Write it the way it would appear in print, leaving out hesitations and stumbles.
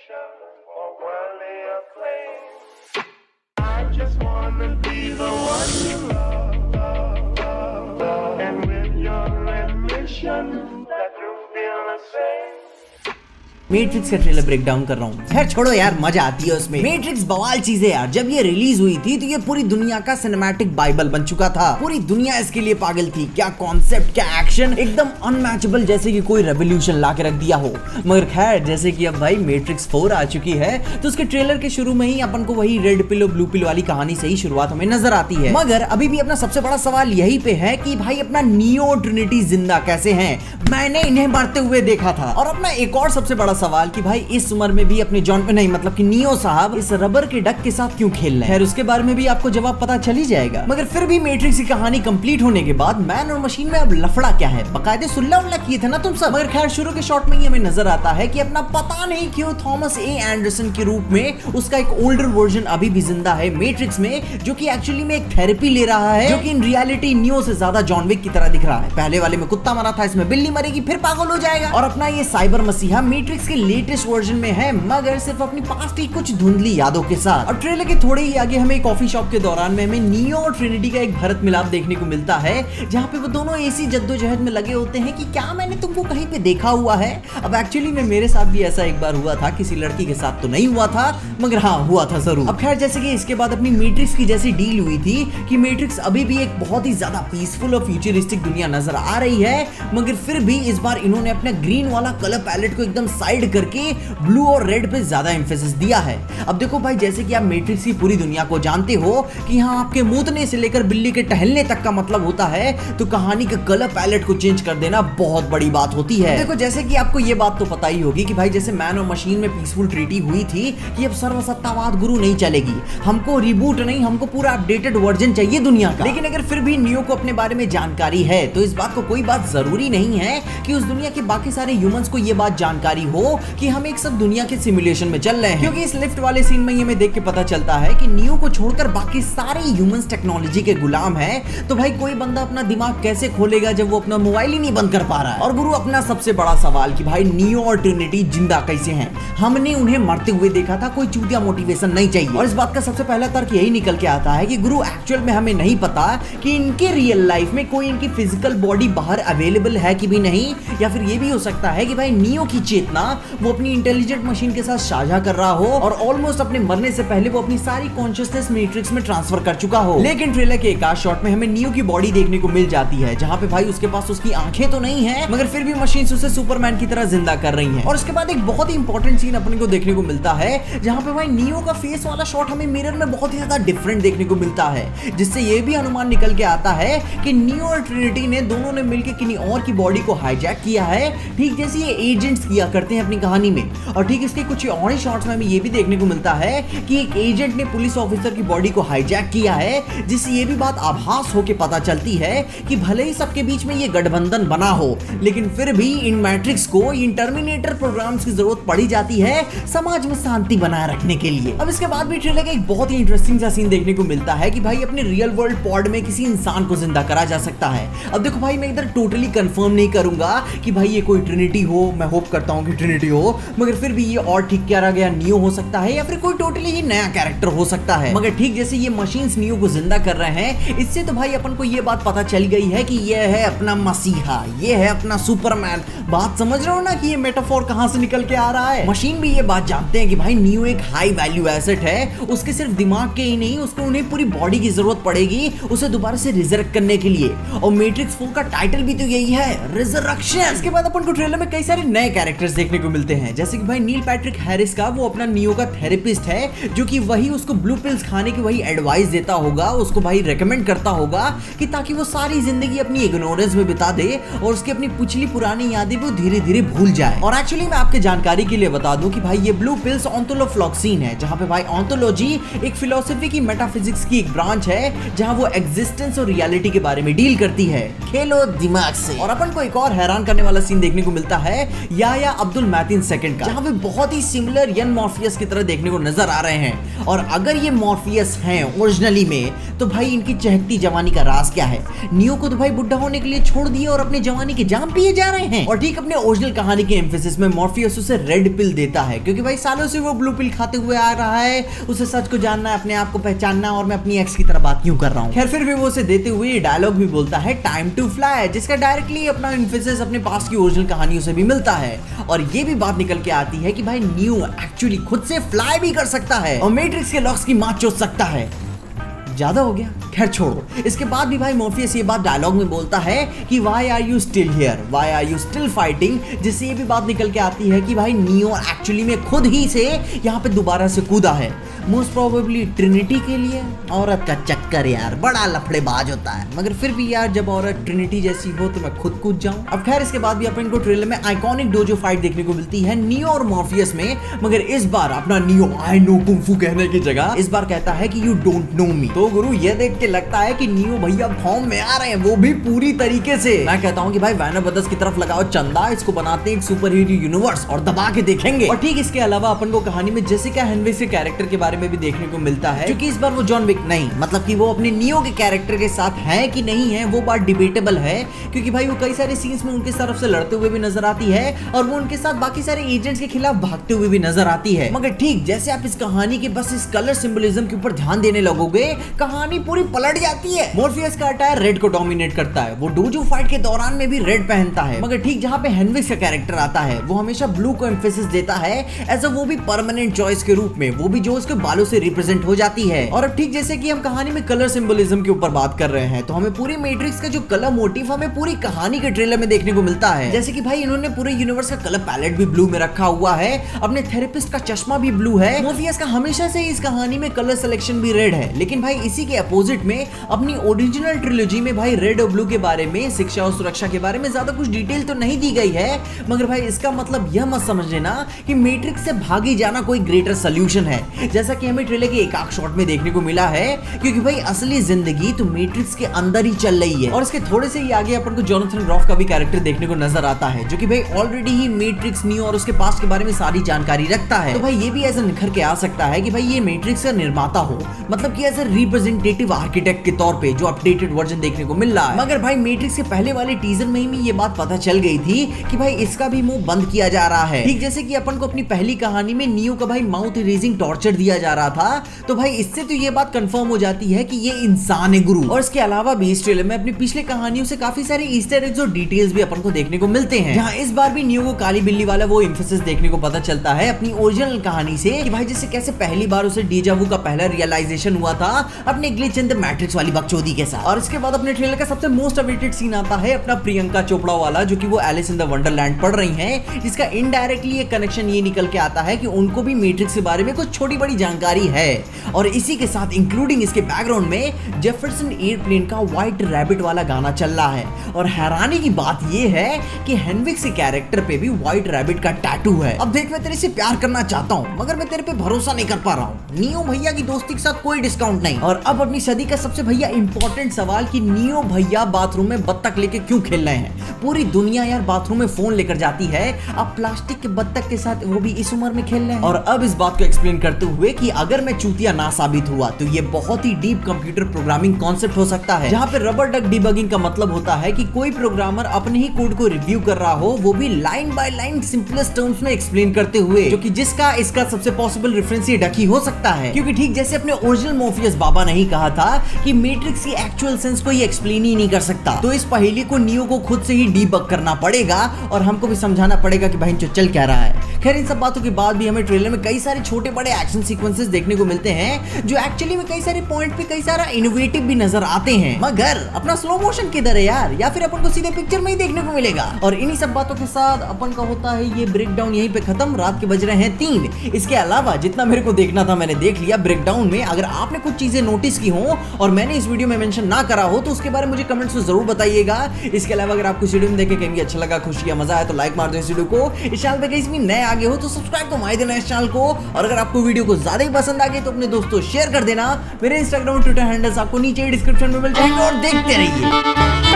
ambition or worldly acclaim. I just wanna be the one you love, and with your admission that you feel the same. Matrix का trailer break down कर रहा हूँ। खैर छोड़ो यार, मजा आती है उसमें। मैट्रिक्स बवाल चीज है यार। जब ये रिलीज हुई थी तो ये पूरी दुनिया का सिनेमैटिक बाइबल बन चुका था। पूरी दुनिया इसके लिए पागल थी। क्या कॉन्सेप्ट, क्या एक्शन, एकदम अनमैचेबल, जैसे कि कोई रेवोल्यूशन ला के रख दिया हो। मगर खैर जैसे कि अब भाई मैट्रिक्स 4 आ चुकी है तो उसके ट्रेलर के शुरू में ही अपन को वही रेड पिल और ब्लू पिल वाली कहानी से ही शुरुआत हमें नजर आती है। मगर अभी भी अपना सबसे बड़ा सवाल यही पे है कि भाई अपना नियो ट्रिनिटी जिंदा कैसे हैं? मैंने इन्हें मरते हुए देखा था। और अपना एक और सबसे बड़ा सवाल कि भाई इस उम्र में भी अपने जॉन पे नहीं, मतलब कि नियो साहब इस रबर के डक के साथ क्यों खेल रहे हैं? खैर उसके बारे में भी आपको जवाब पता चल ही जाएगा। मगर फिर भी मैट्रिक्स की कहानी कंप्लीट होने के बाद मैन और मशीन में अब लफड़ा क्या है? बकायदे सुल्ला उल्ला किए थे ना तुम सब। मगर खैर शुरू के शॉट में ही हमें नजर आता है कि अपना पता नहीं क्यों थॉमस ए एंडरसन के रूप में उसका एक ओल्डर वर्जन अभी भी जिंदा है मैट्रिक्स में, जो कि एक्चुअली में एक थेरेपी ले रहा है, जो कि इन रियलिटी नियो से ज्यादा जॉन विक की तरह दिख रहा है। पहले वाले में कुत्ता मरा था, इसमें बिल्ली मरेगी फिर पागल हो जाएगा। और अपना ये साइबर मसीहा मैट्रिक्स के लेटेस्ट वर्जन में है, मगर सिर्फ अपनी पास्ट की कुछ धुंधली यादों के साथ। और ट्रेलर के थोड़े ही आगे हमें कॉफी शॉप के दौरान में हमें नियो और ट्रिनिटी का एक भरत मिलाप देखने को मिलता है, जहां पे वो दोनों ऐसी जद्दोजहद में लगे होते हैं कि क्या मैंने तुमको कहीं पे देखा हुआ है। अब एक्चुअली में मेरे साथ भी ऐसा एक बार हुआ था, किसी लड़की के साथ तो नहीं हुआ था, मगर हाँ हुआ था जरूर। अब खैर जैसे कि इसके बाद अपनी मैट्रिक्स की जैसी डील हुई थी कि मैट्रिक्स अभी भी एक बहुत ही ज्यादा पीसफुल और फ्यूचरिस्टिक दुनिया नजर आ रही है, मगर फिर भी इस बार इन्होंने अपना ग्रीन वाला कलर पैलेट को एकदम साइड करके ब्लू और रेड पे ज्यादा एम्फेसिस दिया है। अब देखो भाई, जैसे कि आप मैट्रिक्स की पूरी दुनिया को जानते हो कि हाँ आपके मूतने से लेकर बिल्ली के टहलने तक का मतलब होता है, तो कहानी के कलर पैलेट को चेंज कर देना बहुत बड़ी बात होती है। देखो जैसे कि आपको ये बात तो पता ही होगी कि भाई जैसे मैन और मशीन में पीसफुल ट्रीटी हुई थी कि अब सर्वसत्तावाद गुरु नहीं चलेगी, हमको रिबूट नहीं, हमको पूरा अपडेटेड वर्जन चाहिए दुनिया का। लेकिन अगर फिर भी नियो को अपने बारे में जानकारी है तो इस बात को कोई बात जरूरी नहीं है कि उस दुनिया के बाकी सारे ह्यूमंस को ये बात जानकारी हो कि हम एक सब दुनिया के सिमुलेशन में चल रहे हैं। क्योंकि इस लिफ्ट वाले सीन में ये हमें देख के पता चलता है कि नियो को छोड़कर बाकी सारे ह्यूमंस टेक्नोलॉजी के गुलाम हैं। तो भाई कोई बंदा अपना दिमाग कैसे खोलेगा जब वो अपना मोबाइल ही नहीं बंद कर पा रहा है? और गुरु अपना सबसे बड़ा सवाल कि भाई नियो और ट्रिनिटी जिंदा कैसे हैं? हमने उन्हें मरते हुए देखा था, कोई चूतिया मोटिवेशन नहीं चाहिए। और इस बात का सबसे पहला तर्क यही निकल के आता है कि गुरु एक्चुअल में हमें नहीं पता कि इनके रियल लाइफ में कोई इनकी फिजिकल बॉडी बाहर अवेलेबल है कि भी नहीं, या फिर ये भी हो सकता है कि भाई नियो की चेतना वो अपनी इंटेलिजेंट मशीन के साथ साझा कर रहा हो और ऑलमोस्ट अपने मरने से पहले वो अपनी सारी कॉन्शियसनेस मैट्रिक्स में ट्रांसफर कर चुका हो। लेकिन ट्रेलर के एक आध शॉट में हमें नियो की बॉडी देखने को मिल जाती है, जहां पे भाई उसके पास उसकी आंखें तो नहीं है, मगर फिर भी मशीन्स उसे सुपरमैन की तरह जिंदा कर रही हैं। और उसके बाद एक बहुत ही इंपॉर्टेंट सीन अपने को देखने को मिलता है, जहां पे भाई नियो का फेस वाला शॉट हमें मिरर में बहुत ही ज्यादा डिफरेंट देखने को मिलता है, जिससे ये भी अनुमान निकल के आता है कि नियो और ट्रिनिटी ने दोनों ने मिलकर किन्हीं और की बॉडी को हाईजैक किया है, ठीक जैसे ये एजेंट्स किया करते हैं अपनी कहानी में। और ठीक इसके कुछ और ही शॉट्स में हमें ये भी देखने को मिलता है कि एक एजेंट ने पुलिस ऑफिसर की बॉडी को हाईजैक किया है, जिससे ये भी बात आभास होके पता चलती है कि भले ही सबके बीच में ये गठबंधन बना हो, लेकिन फिर भी इन मैट्रिक्स को इन टर्मिनेटर प्रोग्राम्स की जरूरत पड़ी जाती है समाज में शांति बनाए रखने के लिए। अब इसके बाद भी ट्रेलर का एक बहुत ही इंटरेस्टिंग सा सीन देखने को मिलता है कि भाई अपने रियल वर्ल्ड पॉड में किसी इंसान को जिंदा करा जा सकता है। अब देखो भाई, मैं इधर टोटली कंफर्म नहीं करूंगा कि भाई ये कोई ट्रिनिटी हो, मैं होप करता हूं कि ट्रिनिटी हो, मगर फिर भी ये और ठीक करा गया नियो हो सकता है, या फिर कोई टोटली ही नया कैरेक्टर हो सकता है। मगर ठीक जैसे ये मशीन्स नियो को जिंदा कर रहे हैं, इससे तो भाई अपन को ये बात पता चल गई है कि ये है अपना मसीहा, ये है अपना सुपरमैन। बात समझ रहे हो ना कि ये मेटाफोर कहां से निकल के आ रहा है? मशीन भी ये बात जानते हैं कि भाई नियो एक हाई वैल्यू एसेट है, उसके सिर्फ दिमाग के ही नहीं, उसको उन्हें पूरी बॉडी की जरूरत पड़ेगी उसे दोबारा से रिजरेक्ट करने के लिए। और मैट्रिक्स 4 का टाइटल भी तो यही है, रिजरेक्शन। इसके बाद अपन को ट्रेलर में कई सारे नए कैरेक्टर्स देखने को मिलते हैं, जैसे कि भाई नील पैट्रिक हैरिस का, वो अपना नियो का थेरेपिस्ट है, जो कि वही उसको ब्लू पिल्स खाने की वही एडवाइस देता होगा, उसको भाई रेकमेंड करता होगा कि ताकि वो सारी जिंदगी अपनी इग्नोरेंस में बिता दे और उसकी अपनी पिछली पुरानी यादें वो धीरे धीरे भूल जाए। और एक्चुअली मैं आपके जानकारी के लिए बता दूं कि भाई ये ब्लू पिल्स ऑन्टोलोफ्लॉक्सिन है, जहां पे भाई ऑन्टोलॉजी एक फिलोसफी की मेटाफिजिक्स की एक ब्रांच है, जहां वो एग्जिस्टेंस और रियलिटी के बारे में डील करती है। खेलो दिमाग से। और अपन को एक और हैरान करने वाला सीन देखने को मिलता है, या अब्दुल मैथिन सेकंड का, जहां पे बहुत ही सिमिलर यंग मॉर्फियस की तरह देखने को नजर आ रहे हैं। और अगर ये मॉर्फियस हैं ओरिजिनली में, तो भाई इनकी चहकती जवानी का राज क्या है? नियो को तो भाई बुढ़ा होने के लिए छोड़ दिया और अपनी जवानी के जाम पिए जा रहे हैं। और ठीक अपने ओरिजिनल कहानी के एम्फेसिस में मॉर्फियस उसे रेड पिल देता है, क्योंकि भाई सालों से वो ब्लू पिल खाते हुए आ रहा है। उसे सच को जानना है, अपने आप को पहचानना, और मैं अपनी एक्स की तरह बात क्यों कर रहा हूँ। खैर फिर भी वो उसे देते हुए डायलॉग भी बोलता है, टाइम टू फ्लाई, जिसका डायरेक्टली अपना एम्फेसिस अपने पास की ओरिजिनल कहानियों से भी मिलता है। और ये भी बात निकल के आती है कि भाई नियो एक्चुअली खुद से फ्लाई भी कर सकता है और मैट्रिक्स के लॉक्स की मां चोद सकता है। ज्यादा हो गया, खैर छोड़ो। इसके बाद भी भाई मॉर्फियस ये बात डायलॉग में बोलता है कि why are you still here, why are you still fighting, जिससे ये भी बात निकल के आती है कि भाई नियो एक्चुअली में खुद ही से यहाँ पे दोबारा से कूदा है, मोस्ट प्रोबेबली ट्रिनिटी के लिए। औरत का चक्कर यार बड़ा लफड़ेबाज होता है, मगर फिर भी यार जब औरत ट्रिनिटी जैसी हो तो मैं खुद कूद जाऊं। अब खैर इसके बाद भी अपन को ट्रेलर में आइकॉनिक डोजो फाइट देखने को मिलती है नियो और मॉर्फियस में, मगर इस बार अपना नियो आई नो कुंफू कहने की जगह इस बार कहता है कि यू डोंट नो मी। तो गुरु ये देख के लगता है कि नियो भैया फॉर्म में आ रहे हैं, वो भी पूरी तरीके से। मैं कहता हूँ कि भाई वार्नर ब्रदर्स की तरफ लगाओ चंदा, इसको बनाते हैं एक सुपर हीरो यूनिवर्स और दबा के देखेंगे। और ठीक इसके अलावा अपन को कहानी में जेसिका हेनविक्स के कैरेक्टर के बारे में भी देखने को मिलता है, क्योंकि इस बार वो जॉन विक नहीं, मतलब कि वो अपने नियो के कैरेक्टर के साथ है कि नहीं है वो बात डिबेटेबल है, क्योंकि भाई वो कई सारे सीन्स में उनके तरफ से लड़ते हुए भी नजर आती है और वो उनके साथ बाकी सारे एजेंट्स के खिलाफ भागते हुए भी नजर आती है। मगर ठीक जैसे आप इस कहानी के बस इस कलर सिंबलिज्म के ऊपर ध्यान देने लगोगे, कहानी पूरी पलट जाती है। मॉर्फियस का अटायर रेड को डोमिनेट करता है, वो डोजो फाइट के दौरान में भी रेड पहनता है, मगर ठीक जहां पे हेनविक्स का कैरेक्टर आता है वो हमेशा ब्लू को एम्फेसिस देता है एज अ वो भी परमानेंट चॉइस के रूप में, वो भी जो उसके बालों से रिप्रेजेंट हो जाती है। और अब ठीक जैसे कि हम कहानी में कलर सिंबलिज्म के ऊपर बात कर रहे हैं, तो हमें पूरी मैट्रिक्स का जो कलर मोटिव हमें पूरी कहानी के ट्रेलर में देखने को मिलता है। जैसे कि भाई इन्होंने पूरे यूनिवर्स का कलर पैलेट भी ब्लू में रखा हुआ है, अपने थेरेपिस्ट का चश्मा भी ब्लू है, मॉर्फियस का हमेशा से इस कहानी में कलर सिलेक्शन भी रेड है। लेकिन भाई इसी के अपोजिट में अपनी ओरिजिनल ट्रिलॉजी में भाई रेड और ब्लू के बारे में, शिक्षा और सुरक्षा के बारे में ज्यादा कुछ डिटेल तो नहीं दी गई है, मगर भाई इसका मतलब यह मत समझ लेना कि मैट्रिक्स से भागी जाना कोई ग्रेटर सोल्यूशन है, जैसा कि हमें ट्रेलर के एक आख शॉट में देखने को मिला है, क्योंकि भाई असली जिंदगी तो मैट्रिक्स के अंदर ही चल रही है। और इसके थोड़े से ही आगे अपन को जोनाथन ग्रॉफ का भी कैरेक्टर देखने को नजर आता है, जो कि भाई ऑलरेडी ही मैट्रिक्स नियो और उसके पास्ट के बारे में सारी जानकारी रखता है। तो भाई ये भी ऐसा निखर के आ सकता है कि भाई ये मैट्रिक्स का निर्माता हो, मतलब कि एज अ रिप्रेजेंटेटिव आर्किटेक्ट के तौर पे जो अपडेटेड वर्जन देखने को मिल रहा है। मगर भाई मैट्रिक्स के पहले वाले टीजर में ही ये बात पता चल गई थी कि भाई इसका भी मुंह बंद किया जा रहा है, ठीक जैसे कि अपन को अपनी पहली कहानी में नियो का भाई माउथ इरेजिंग टॉर्चर दिया जा रहा था। तो भाई इससे तो ये बात कंफर्म हो जाती है कि ये इंसान है गुरु। और इसके अलावा भी इस ट्रेलर में अपनी पिछले कहानियों से काफी सारे ईस्टर एग्स और डिटेल्स भी अपन को देखने को मिलते हैं, जहां इस बार भी नियो को काली बिल्ली वाला वो एम्फेसिस देखने को पता चलता है अपनी ओरिजिनल कहानी से, कि भाई जैसे कैसे पहली बार उसे डेजावू का पहला रियलाइजेशन हुआ था अपने ग्लिच इन द मैट्रिक्स वाली बकचोदी के साथ। और इसके बाद अपने ट्रेलर का सबसे मोस्ट अवेटेड सीन आता है अपना प्रियंका चोपड़ा वाला, जो कि वो एलिस इन द वंडरलैंड पढ़ रही हैं, जिसका इनडायरेक्टली एक कनेक्शन ये निकल के आता है कि उनको भी मैट्रिक्स के बारे में कुछ छोटी बड़ी जानकारी है। और इसी के साथ इंक्लूडिंग इसके बैकग्राउंड में जेफरसन एयरप्लेन का व्हाइट रैबिट वाला गाना चल रहा है। और हैरानी की बात ये है कि हेनविक्स के कैरेक्टर पे भी व्हाइट रैबिट का टैटू है। अब देख मैं तेरे से प्यार करना चाहता हूँ, मगर मैं तेरे पे भरोसा नहीं कर पा रहा हूँ। नियो भैया की दोस्ती के साथ कोई डिस्काउंट नहीं। और अब अपनी सदी का सबसे भैया इंपॉर्टेंट सवाल कि नियो भैया बाथरूम में बत्तख लेके क्यों खेल रहे हैं? पूरी दुनिया यार बाथरूम में फोन लेकर जाती है, अब प्लास्टिक के बत्तख के साथ वो भी इस उम्र में खेल रहे हैं। और अब इस बात को एक्सप्लेन करते हुए कि अगर मैं चूतिया ना साबित हुआ तो ये बहुत ही डीप कंप्यूटर प्रोग्रामिंग कॉन्सेप्ट हो सकता है, जहां पे रबर डक डिबगिंग का मतलब होता है कि कोई प्रोग्रामर अपने ही कोड को रिव्यू कर रहा हो, वो भी line by line simplest terms में एक्सप्लेन करते हुए, जो कि जिसका इसका सबसे पॉसिबल रेफरेंस ये डक ही हो सकता है। क्योंकि ठीक जैसे अपने ओरिजिनल मॉर्फियस बाबा ने ही कहा था कि मैट्रिक्स की एक्चुअल सेंस को ये एक्सप्लेन ही नहीं कर सकता, तो इस पहेली को नियो को खुद से ही डीबग करना पड़ेगा और हमको भी समझाना पड़ेगा कि भाई चल क्या रहा है। खैर इन सब बातों के बाद भी हमें ट्रेलर में कई सारे छोटे बड़े एक्शन सीक्वेंसेस देखने को मिलते हैं, जो एक्चुअली में कई सारे पॉइंट पे कई सारा इनोवेटिव भी नजर आते हैं। मगर अपना स्लो मोशन किधर है यार, या फिर अपन को सीधे पिक्चर में ही देखने को मिलेगा। और इन्हीं सब बातों के साथ अपन का होता है ये ब्रेकडाउन यहीं पे खत्म। रात के बज रहे हैं 3। इसके अलावा जितना मेरे को देखना था मैंने देख लिया ब्रेकडाउन में। अगर आपने कुछ चीजें नोटिस की हो और मैंने इस वीडियो में मेंशन ना करा हो तो उसके बारे में मुझे कमेंट्स में जरूर बताइएगा। इसके अलावा अगर आपको इस वीडियो में देख के कहीं अच्छा लगा, खुशी या मजा आया तो लाइक मार दो इस वीडियो को। इस चैनल पे कहीं भी नए आगे हो तो सब्सक्राइब तो मार देना इस चैनल को। और अगर आपको वीडियो को ज्यादा ही पसंद आ गई तो अपने दोस्तों शेयर कर देना। मेरे इंस्टाग्राम और ट्विटर हैंडल्स आपको नीचे डिस्क्रिप्शन में मिल जाएंगे और देखते रहिए।